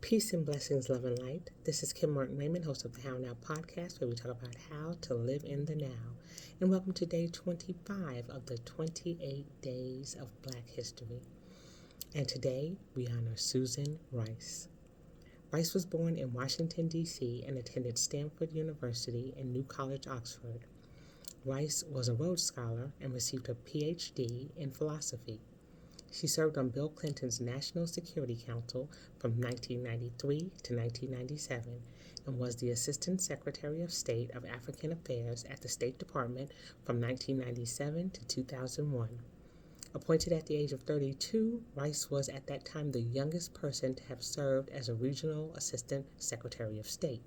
Peace and blessings, love and light. This is Kim Martin Raymond, host of the How Now podcast, where we talk about how to live in the now. And welcome to day 25 of the 28 Days of Black History. And today we honor Susan Rice. Rice was born in Washington, D.C. and attended Stanford University and New College, Oxford. Rice was a Rhodes Scholar and received her Ph.D. in philosophy. She served on Bill Clinton's National Security Council from 1993 to 1997 and was the Assistant Secretary of State of African Affairs at the State Department from 1997 to 2001. Appointed at the age of 32, Rice was at that time the youngest person to have served as a Regional Assistant Secretary of State.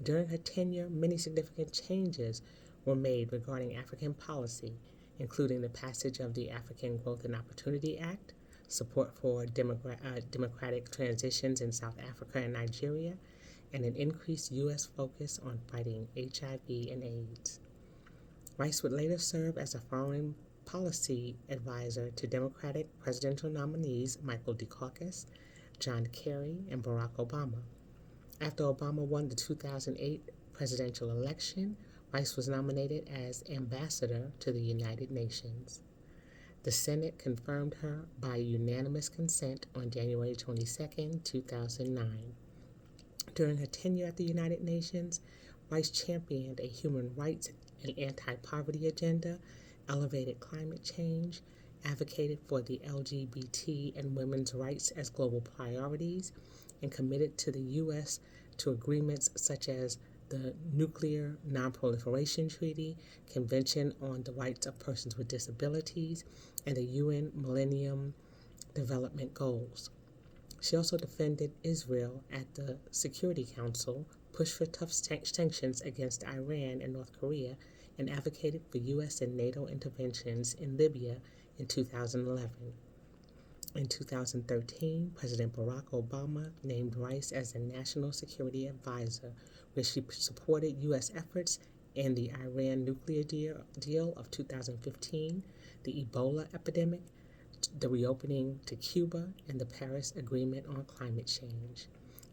During her tenure, many significant changes were made regarding African policy, including the passage of the African Growth and Opportunity Act, support for democratic transitions in South Africa and Nigeria, and an increased U.S. focus on fighting HIV and AIDS. Rice would later serve as a foreign policy advisor to Democratic presidential nominees Michael Dukakis, John Kerry, and Barack Obama. After Obama won the 2008 presidential election, Rice was nominated as ambassador to the United Nations. The Senate confirmed her by unanimous consent on January 22, 2009. During her tenure at the United Nations, Rice championed a human rights and anti-poverty agenda, elevated climate change, advocated for the LGBT and women's rights as global priorities, and committed to the U.S. to agreements such as the Nuclear Non-Proliferation Treaty, Convention on the Rights of Persons with Disabilities, and the UN Millennium Development Goals. She also defended Israel at the Security Council, pushed for tough sanctions against Iran and North Korea, and advocated for U.S. and NATO interventions in Libya in 2011. In 2013, President Barack Obama named Rice as the National Security Advisor, where she supported U.S. efforts in the Iran nuclear deal of 2015, the Ebola epidemic, the reopening to Cuba, and the Paris Agreement on climate change.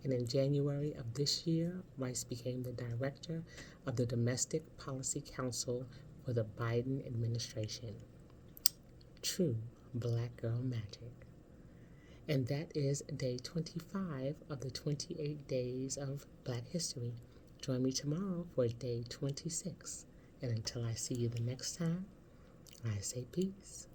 And in January of this year, Rice became the director of the Domestic Policy Council for the Biden administration. True Black girl magic. And that is day 25 of the 28 Days of Black History. Join me tomorrow for day 26. And until I see you the next time, I say peace.